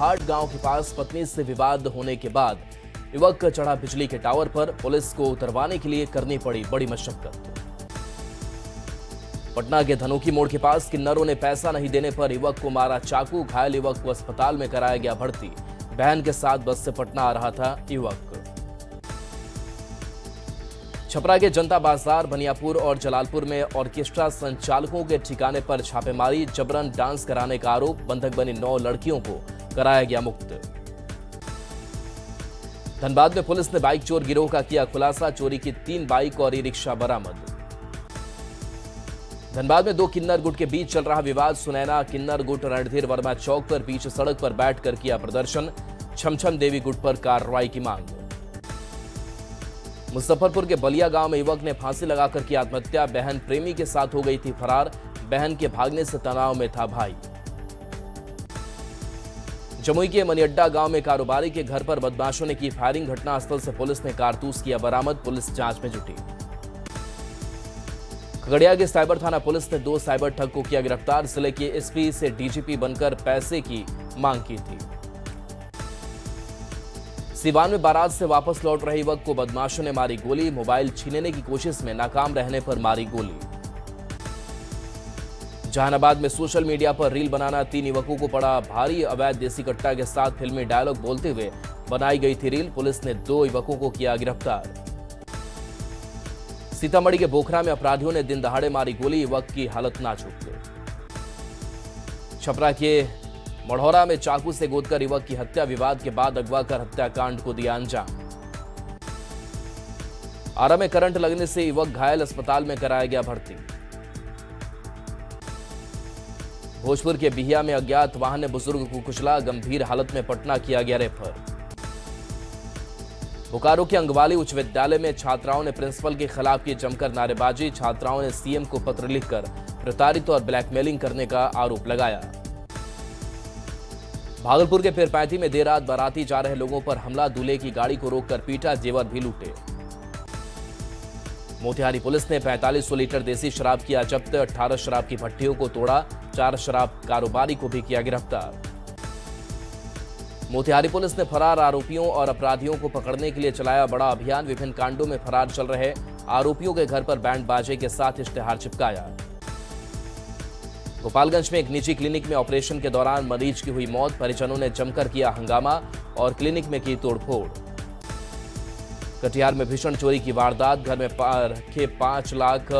हाट गांव के पास पत्नी से विवाद होने के बाद युवक चढ़ा बिजली के टावर पर। पुलिस को उतरवाने के लिए करनी पड़ी बड़ी मशक्कत। पटना के धनोखी मोड़ के पास किन्नरों ने पैसा नहीं देने पर युवक को मारा चाकू। घायल युवक को अस्पताल में कराया गया भर्ती। बहन के साथ बस से पटना आ रहा था युवक। छपरा के जनता बाजार, बनियापुर और जलालपुर में ऑर्केस्ट्रा संचालकों के ठिकाने पर छापेमारी। जबरन डांस कराने का आरोप। बंधक बनी 9 लड़कियों को कराया गया मुक्त। धनबाद में पुलिस ने बाइक चोर गिरोह का किया खुलासा। चोरी की 3 बाइक और ई-रिक्शा बरामद। धनबाद में 2 किन्नर गुट के बीच चल रहा विवाद। सुनैना किन्नर गुट रणधीर वर्मा चौक पर बीच सड़क पर बैठकर किया प्रदर्शन। छमछम देवी गुट पर कार्रवाई की मांग। मुजफ्फरपुर के बलिया गांव में युवक ने फांसी लगाकर की आत्महत्या। बहन प्रेमी के साथ हो गई थी फरार। बहन के भागने से तनाव में था भाई। जमुई के मनियड्डा गांव में कारोबारी के घर पर बदमाशों ने की फायरिंग। घटनास्थल से पुलिस ने कारतूस किया बरामद। पुलिस जांच में जुटी। खगड़िया के साइबर थाना पुलिस ने 2 साइबर ठग को किया गिरफ्तार। जिले के एसपी से डीजीपी बनकर पैसे की मांग की थी। सिवान में बारात से वापस लौट रहे युवक को बदमाशों ने मारी गोली। मोबाइल छीनने की कोशिश में नाकाम रहने पर मारी गोली। जहानाबाद में सोशल मीडिया पर रील बनाना 3 युवकों को पड़ा भारी। अवैध देसी कट्टा के साथ फिल्मी डायलॉग बोलते हुए बनाई गई थी रील। पुलिस ने 2 युवकों को किया गिरफ्तार। सीतामढ़ी के बोखरा में अपराधियों ने दिन दहाड़े मारी गोली। युवक की हालत नाजुक। छपरा के मढ़ौरा में चाकू से गोदकर युवक की हत्या। विवाद के बाद अगवा कर हत्याकांड को दिया अंजाम। आरा में करंट लगने से युवक घायल, अस्पताल में कराया गया भर्ती। भोजपुर के बिहिया में अज्ञात वाहन ने बुजुर्ग को कुचला। गंभीर हालत में पटना किया गया रेफर। बोकारो के अंगवाली उच्च विद्यालय में छात्राओं ने प्रिंसिपल के खिलाफ की जमकर नारेबाजी। छात्राओं ने सीएम को पत्र लिखकर प्रताड़ित और ब्लैकमेलिंग करने का आरोप लगाया। भागलपुर के पीरपैंती में देर रात बाराती जा रहे लोगों पर हमला। दूल्हे की गाड़ी को रोककर पीटा, जेवर भी लूटे। मोतिहारी पुलिस ने 4500 लीटर देसी शराब किया जब्त। 18 शराब की भट्टियों को तोड़ा। 4 शराब कारोबारी को भी किया गिरफ्तार। मोतिहारी पुलिस ने फरार आरोपियों और अपराधियों को पकड़ने के लिए चलाया बड़ा अभियान। विभिन्न कांडों में फरार चल रहे आरोपियों के घर पर बैंड बाजे के साथ इश्तेहार चिपकाया। गोपालगंज में एक निजी क्लिनिक में ऑपरेशन के दौरान मरीज की हुई मौत। परिजनों ने जमकर किया हंगामा और क्लिनिक में की तोड़फोड़। कटिहार में भीषण चोरी की वारदात। घर में रखे 5 लाख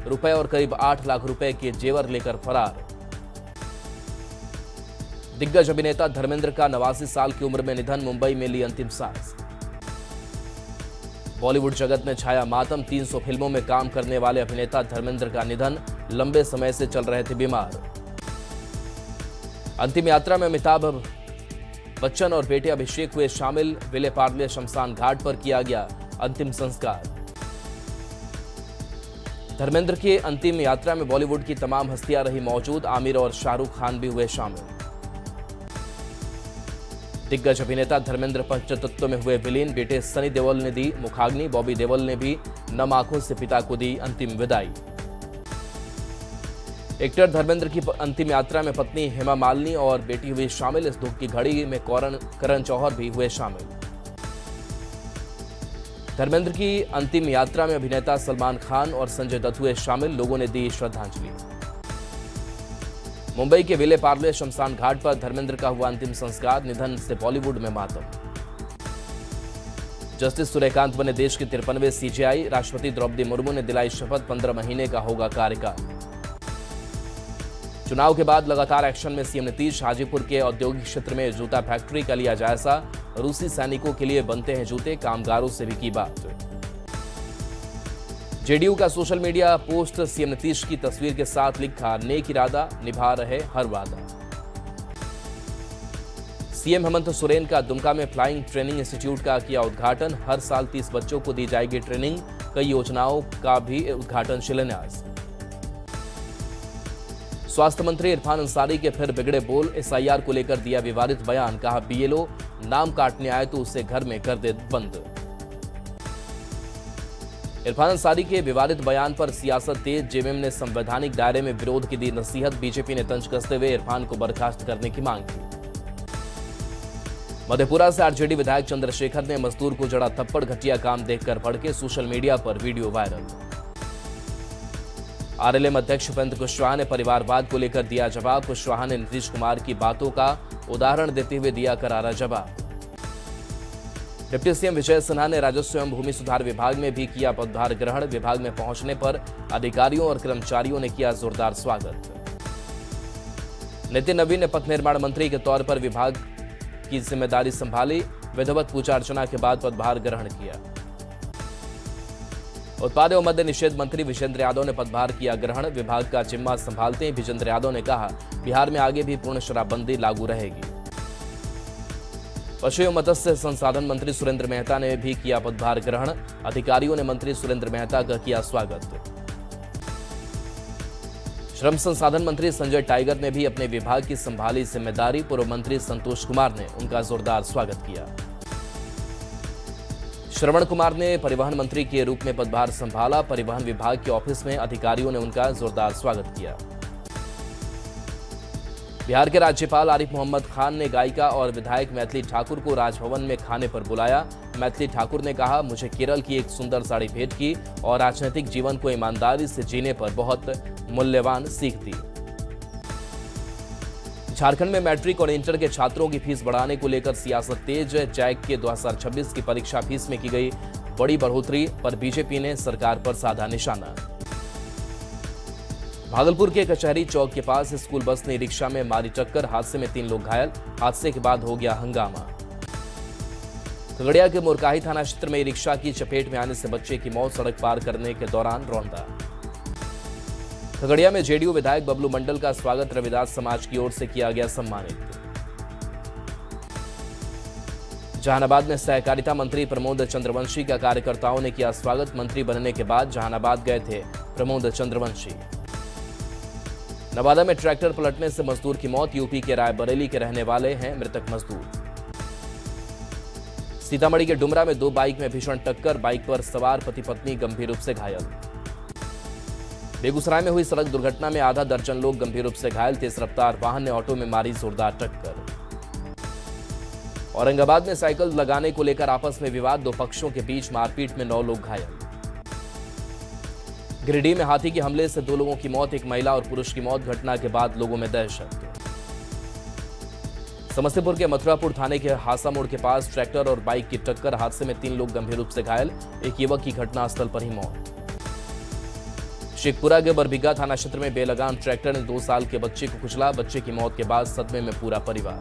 रुपए और करीब 8 लाख रुपए के जेवर लेकर फरार। दिग्गज अभिनेता धर्मेंद्र का 89 साल की उम्र में निधन। मुंबई में ली अंतिम सांस। बॉलीवुड जगत में छाया मातम। 300 फिल्मों में काम करने वाले अभिनेता धर्मेंद्र का निधन। लंबे समय से चल रहे थे बीमार। अंतिम यात्रा में अमिताभ बच्चन और बेटे अभिषेक हुए शामिल। विले पार्ले शमशान घाट पर किया गया अंतिम संस्कार। धर्मेंद्र की अंतिम यात्रा में बॉलीवुड की तमाम हस्तियां रही मौजूद। आमिर और शाहरुख खान भी हुए शामिल। दिग्गज अभिनेता धर्मेंद्र पंचतत्व में हुए विलीन। बेटे सनी देओल ने दी मुखाग्नि। बॉबी देओल ने भी नम आंखों से पिता को दी अंतिम विदाई। एक्टर धर्मेंद्र की अंतिम यात्रा में पत्नी हेमा मालिनी और बेटी हुई शामिल। इस दुख की घड़ी में करण जौहर भी हुए शामिल। धर्मेंद्र की अंतिम यात्रा में अभिनेता सलमान खान और संजय दत्त हुए शामिल। लोगों ने दी श्रद्धांजलि। मुंबई के विले पार्ले शमशान घाट पर धर्मेंद्र का हुआ अंतिम संस्कार। निधन से बॉलीवुड में मातम। जस्टिस सूर्यकांत बने देश के 53वें सीजेआई। राष्ट्रपति द्रौपदी मुर्मू ने दिलाई शपथ। 15 महीने का होगा कार्यकाल। चुनाव के बाद लगातार एक्शन में सीएम नीतीश। हाजीपुर के औद्योगिक क्षेत्र में जूता फैक्ट्री का लिया जायजा। रूसी सैनिकों के लिए बनते हैं जूते। कामगारों से भी की बात। जेडीयू का social media post. CM Nitish की तस्वीर के साथ लिखा, नेक इरादा निभा रहे हर वादा। सीएम हेमंत सोरेन का दुमका में फ्लाइंग ट्रेनिंग इंस्टीट्यूट का किया उद्घाटन। हर साल 30 बच्चों को दी जाएगी ट्रेनिंग। कई योजनाओं का भी उद्घाटन शिलान्यास। स्वास्थ्य मंत्री इरफान अंसारी के फिर बिगड़े बोल। एसआईआर को लेकर दिया विवादित बयान। कहा, बीएलओ नाम काटने आए तो उसे घर में कर दे बंद। इरफान अंसारी के विवादित बयान पर सियासत तेज। जेएमएम ने संवैधानिक दायरे में विरोध की दी नसीहत। बीजेपी ने तंज कसते हुए इरफान को बर्खास्त करने की मांग की। मधेपुरा से आरजेडी विधायक चंद्रशेखर ने मजदूर को जड़ा थप्पड़, घटिया काम देखकर भड़के, सोशल मीडिया पर वीडियो वायरल। आरएलएम अध्यक्ष उपेंद्र कुशवाहा ने परिवारवाद को लेकर दिया जवाब। कुशवाहा ने नीतीश कुमार की बातों का उदाहरण देते हुए दिया करारा जवाब। डिप्टी सीएम विजय सिन्हा ने राजस्व एवं भूमि सुधार विभाग में भी किया पदभार ग्रहण। विभाग में पहुंचने पर अधिकारियों और कर्मचारियों ने किया जोरदार स्वागत। नितिन नवीन ने पथ निर्माण मंत्री के तौर पर विभाग की जिम्मेदारी संभाली। विधिवत पूजा अर्चना के बाद पदभार ग्रहण किया। उत्पाद एवं मद्य निषेध मंत्री विजेंद्र यादव ने पदभार किया ग्रहण। विभाग का जिम्मा संभालते ही विजेंद्र यादव ने कहा, बिहार में आगे भी पूर्ण शराबबंदी लागू रहेगी। पशु एवं मत्स्य संसाधन मंत्री सुरेंद्र मेहता ने भी किया पदभार ग्रहण। अधिकारियों ने मंत्री सुरेंद्र मेहता का किया स्वागत। श्रम संसाधन मंत्री संजय टाइगर ने भी अपने विभाग की संभाली जिम्मेदारी। पूर्व मंत्री संतोष कुमार ने उनका जोरदार स्वागत किया। श्रवण कुमार ने परिवहन मंत्री के रूप में पदभार संभाला। परिवहन विभाग के ऑफिस में अधिकारियों ने उनका जोरदार स्वागत किया। बिहार के राज्यपाल आरिफ मोहम्मद खान ने गायिका और विधायक मैथिली ठाकुर को राजभवन में खाने पर बुलाया। मैथिली ठाकुर ने कहा, मुझे केरल की एक सुंदर साड़ी भेंट की और राजनीतिक जीवन को ईमानदारी से जीने पर बहुत मूल्यवान सीख दी। झारखंड में मैट्रिक और इंटर के छात्रों की फीस बढ़ाने को लेकर सियासत तेज। जैक के 2026 की परीक्षा फीस में की गई बड़ी बढ़ोतरी पर बीजेपी ने सरकार पर साधा निशाना। भागलपुर के कचहरी चौक के पास स्कूल बस ने रिक्शा में मारी टक्कर। हादसे में 3 लोग घायल। हादसे के बाद हो गया हंगामा। खगड़िया के मुरकाही थाना क्षेत्र में रिक्शा की चपेट में आने से बच्चे की मौत, सड़क पार करने के दौरान रौंदा। खगड़िया में जेडीयू विधायक बबलू मंडल का स्वागत रविदास समाज की ओर से किया गया सम्मानित। जहानाबाद में सहकारिता मंत्री प्रमोद चंद्रवंशी का कार्यकर्ताओं ने किया स्वागत। मंत्री बनने के बाद जहानाबाद गए थे प्रमोद चंद्रवंशी। नवादा में ट्रैक्टर पलटने से मजदूर की मौत। यूपी के रायबरेली के रहने वाले हैं मृतक मजदूर। सीतामढ़ी के डुमरा में 2 बाइक में भीषण टक्कर। बाइक पर सवार पति पत्नी गंभीर रूप से घायल। बेगूसराय में हुई सड़क दुर्घटना में आधा दर्जन लोग गंभीर रूप से घायल। तेज रफ्तार वाहन ने ऑटो में मारी जोरदार टक्कर। औरंगाबाद में साइकिल लगाने को लेकर आपस में विवाद। 2 पक्षों के बीच मारपीट में 9 लोग घायल। गिरिडीह में हाथी के हमले से 2 लोगों की मौत। एक महिला और पुरुष की मौत। घटना के बाद लोगों में दहशत। समस्तीपुर के मथुरापुर थाने के हासा मोड़ के पास ट्रैक्टर और बाइक की टक्कर। हादसे में 3 लोग गंभीर रूप से घायल। एक युवक की घटनास्थल पर ही मौत। शेखपुरा के बरबीघा थाना क्षेत्र में बेलगाम ट्रैक्टर ने 2 साल के बच्चे को कुचला। बच्चे की मौत के बाद सदमे में पूरा परिवार।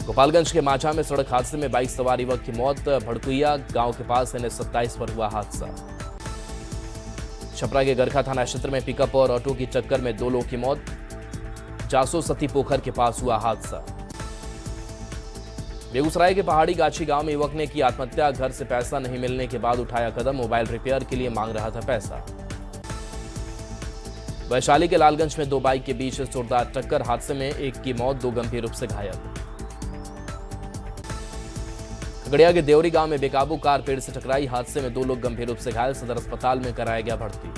गोपालगंज के माझा में सड़क हादसे में बाइक सवार युवक की मौत। भड़कुइया गांव के पास NH27 पर हुआ हादसा। छपरा के गरखा थाना क्षेत्र में पिकअप और ऑटो की टक्कर में 2 लोगों की मौत। जासो सती पोखर के पास हुआ हादसा। बेगूसराय के पहाड़ी गाछी गांव में युवक ने की आत्महत्या। घर से पैसा नहीं मिलने के बाद उठाया कदम। मोबाइल रिपेयर के लिए मांग रहा था पैसा। वैशाली के लालगंज में 2 बाइक के बीच जोरदार टक्कर। हादसे में एक की मौत, 2 गंभीर रूप से घायल। खगड़िया के देवरी गांव में बेकाबू कार पेड़ से टकराई। हादसे में 2 लोग गंभीर रूप से घायल। सदर अस्पताल में कराया गया भर्ती।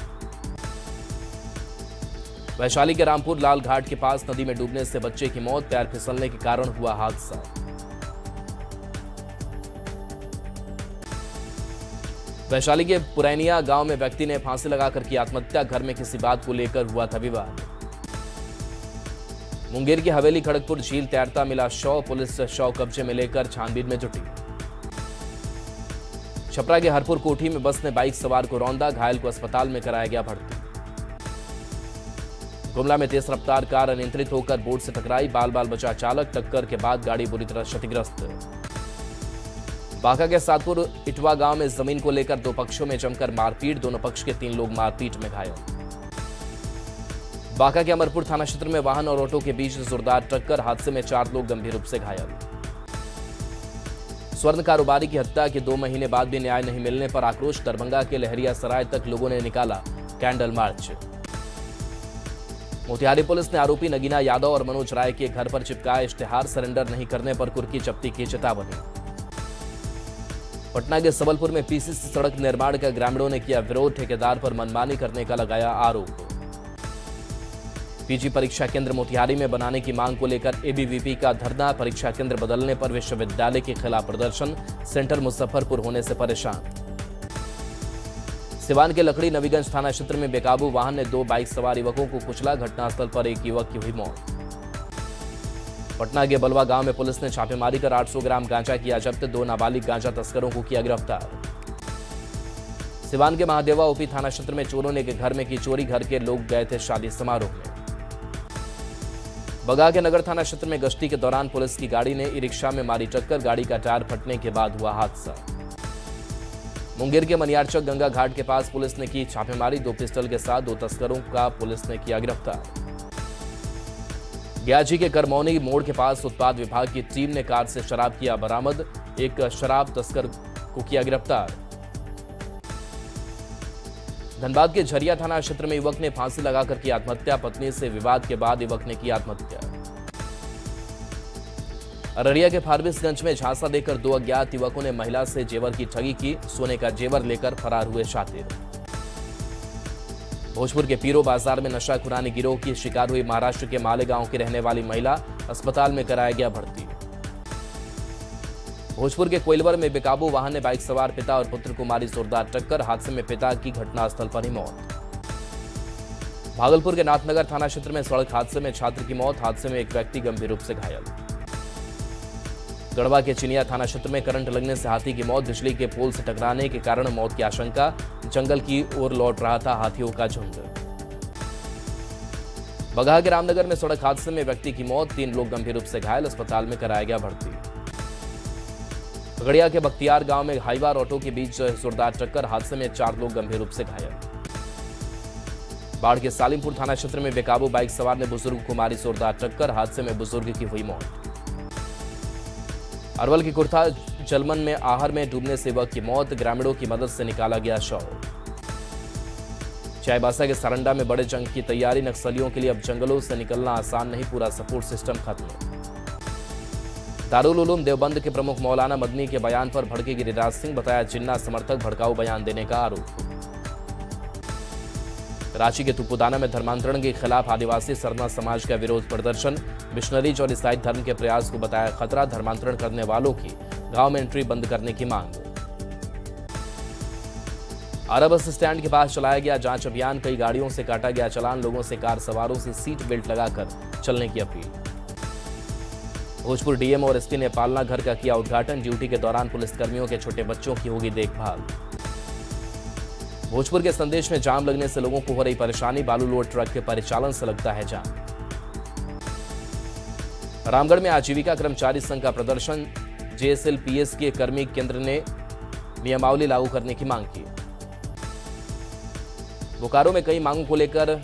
वैशाली के रामपुर लाल घाट के पास नदी में डूबने से बच्चे की मौत। पैर फिसलने के कारण हुआ हादसा। वैशाली के पुरैनिया गांव में व्यक्ति ने फांसी लगाकर की आत्महत्या। घर में किसी बात को लेकर हुआ था विवाद। मुंगेर की हवेली खड़गपुर झील तैरता मिला शव। पुलिस शव कब्जे में लेकर छानबीन में जुटी। छपरा के हरपुर कोठी में बस ने बाइक सवार को रौंदा। घायल को अस्पताल में कराया गया भर्ती। गुमला में तेज रफ्तार कार अनियंत्रित होकर बोर्ड से टकराई। बाल बाल बचा चालक। टक्कर के बाद गाड़ी बुरी तरह क्षतिग्रस्त। बांका के सातपुर इटवा गांव में जमीन को लेकर 2 पक्षों में जमकर मारपीट। दोनों पक्ष के 3 लोग मारपीट में घायल। बांका के अमरपुर थाना क्षेत्र में वाहन और ऑटो के बीच जोरदार टक्कर। हादसे में 4 लोग गंभीर रूप से घायल। स्वर्ण कारोबारी की हत्या के 2 महीने बाद भी न्याय नहीं मिलने पर आक्रोश। दरभंगा के लहरिया सराय तक लोगों ने निकाला कैंडल मार्च। मोतिहारी पुलिस ने आरोपी नगीना यादव और मनोज राय के घर पर चिपकाया इश्तेहार। सरेंडर नहीं करने पर कुर्की जब्ती की चेतावनी। पटना के सबलपुर में पीसीसी सड़क निर्माण का ग्रामीणों ने किया विरोध। ठेकेदार पर मनमानी करने का लगाया आरोप। पीजी परीक्षा केंद्र मोतिहारी में बनाने की मांग को लेकर एबीवीपी का धरना, परीक्षा केंद्र बदलने पर विश्वविद्यालय के खिलाफ प्रदर्शन, सेंटर मुजफ्फरपुर होने से परेशान। सिवान के लकड़ी नवीगंज थाना क्षेत्र में बेकाबू वाहन ने 2 बाइक सवार युवकों को कुचला, घटनास्थल पर एक युवक की हुई मौत। पटना के बलवा गांव में पुलिस ने छापेमारी कर 800 ग्राम गांजा किया जब्त, 2 नाबालिग गांजा तस्करों को किया गिरफ्तार। सिवान के महादेवा ओपी थाना क्षेत्र में चोरों ने एक घर में की चोरी, घर के लोग गए थे शादी समारोह में। बगा के नगर थाना क्षेत्र में गश्ती के दौरान पुलिस की गाड़ी ने ई रिक्शा में मारी टक्कर, गाड़ी का टायर फटने के बाद हुआ हादसा। मुंगेर के मनियारचक गंगा घाट के पास पुलिस ने की छापेमारी, 2 पिस्टल के साथ 2 तस्करों का पुलिस ने किया गिरफ्तार। गयाजी के करमौनी मोड़ के पास उत्पाद विभाग की टीम ने कार से शराब किया बरामद, एक शराब तस्कर को किया गिरफ्तार। धनबाद के झरिया थाना क्षेत्र में युवक ने फांसी लगाकर की आत्महत्या, पत्नी से विवाद के बाद युवक ने की आत्महत्या। अररिया के फारबिसगंज में झांसा देकर 2 अज्ञात युवकों ने महिला से जेवर की ठगी की, सोने का जेवर लेकर फरार हुए शातिर। भोजपुर के पीरो बाजार में नशाखुरानी गिरोह की शिकार हुई महाराष्ट्र के मालेगांव की रहने वाली महिला, अस्पताल में कराया गया भर्ती। भोजपुर के कोइलवर में बेकाबू वाहन ने बाइक सवार पिता और पुत्र को मारी जोरदार टक्कर, हादसे में पिता की घटनास्थल पर ही मौत। भागलपुर के नाथनगर थाना क्षेत्र में सड़क हादसे में छात्र की मौत, हादसे में एक व्यक्ति गंभीर रूप से घायल। गढ़वा के चिनिया थाना क्षेत्र में करंट लगने से हाथी की मौत, बिजली के पोल से टकराने के कारण मौत की आशंका, जंगल की ओर लौट रहा था हाथियों का झुंड। बगहा के रामनगर में सड़क हादसे में व्यक्ति की मौत, 3 लोग गंभीर रूप से घायल, अस्पताल में कराया गया भर्ती। खगड़िया के बख्तियार गांव में हाईवा और ऑटो के बीच जोरदार टक्कर, हादसे में 4 लोग गंभीर रूप से घायल। बाढ़ के सालिमपुर थाना क्षेत्र में बेकाबू बाइक सवार ने बुजुर्ग को मारी जोरदार टक्कर, हादसे में बुजुर्ग की हुई मौत। अरवल की कुर्था जलमन में आहर में डूबने से युवक की मौत, ग्रामीणों की मदद से निकाला गया शव। चाईबासा के सारंडा में बड़े जंग की तैयारी, नक्सलियों के लिए अब जंगलों से निकलना आसान नहीं, पूरा सपोर्ट सिस्टम खत्म। दारुल उलूम देवबंद के प्रमुख मौलाना मदनी के बयान पर भड़के गिरिराज सिंह, बताया जिन्ना समर्थक भड़काऊ बयान देने का आरोप। रांची के तुपुदाना में धर्मांतरण के खिलाफ आदिवासी सरना समाज का विरोध प्रदर्शन, मिशनरीज और ईसाई धर्म के प्रयास को बताया खतरा, धर्मांतरण करने वालों की गांव में एंट्री बंद करने की मांग। आरा बस स्टैंड के पास चलाया गया जांच अभियान, कई गाड़ियों से काटा गया चालान, लोगों से कार सवारों से सीट बेल्ट लगाकर चलने की अपील। भोजपुर डीएम और एसपी ने पालना घर का किया उद्घाटन, ड्यूटी के दौरान पुलिसकर्मियों के छोटे बच्चों की होगी देखभाल। भोजपुर के संदेश में जाम लगने से लोगों को हो रही परेशानी, बालू लोड ट्रक के परिचालन से लगता है जाम। रामगढ़ में आजीविका कर्मचारी संघ का प्रदर्शन, जेएसएलपीएस के कर्मी केंद्र ने नियमावली लागू करने की मांग की। बोकारो में कई मांगों को लेकर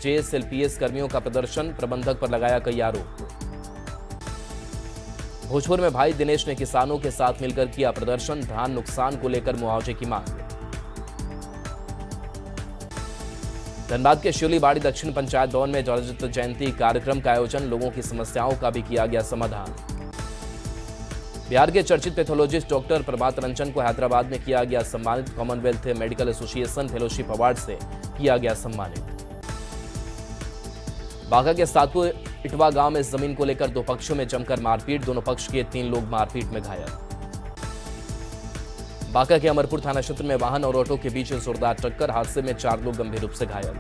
जेएसएलपीएस कर्मियों का प्रदर्शन, प्रबंधक पर लगाया कई आरोप। भोजपुर में भाई दिनेश ने किसानों के साथ मिलकर किया प्रदर्शन, धान नुकसान को लेकर मुआवजे की मांग। धनबाद के शिवलीबाड़ी दक्षिण पंचायत भवन में जर्जर जयंती कार्यक्रम का आयोजन, लोगों की समस्याओं का भी किया गया समाधान। बिहार के चर्चित पैथोलॉजिस्ट डॉक्टर प्रभात रंजन को हैदराबाद में किया गया सम्मानित, Commonwealth medical association fellowship award से किया गया सम्मानित। बांका के सातपुर इटवा गांव में जमीन को लेकर 2 पक्षों में जमकर मारपीट, दोनों पक्ष के 3 लोग मारपीट में घायल। बांका के अमरपुर थाना क्षेत्र में वाहन और ऑटो के बीच जोरदार टक्कर, हादसे में 4 लोग गंभीर रूप से घायल।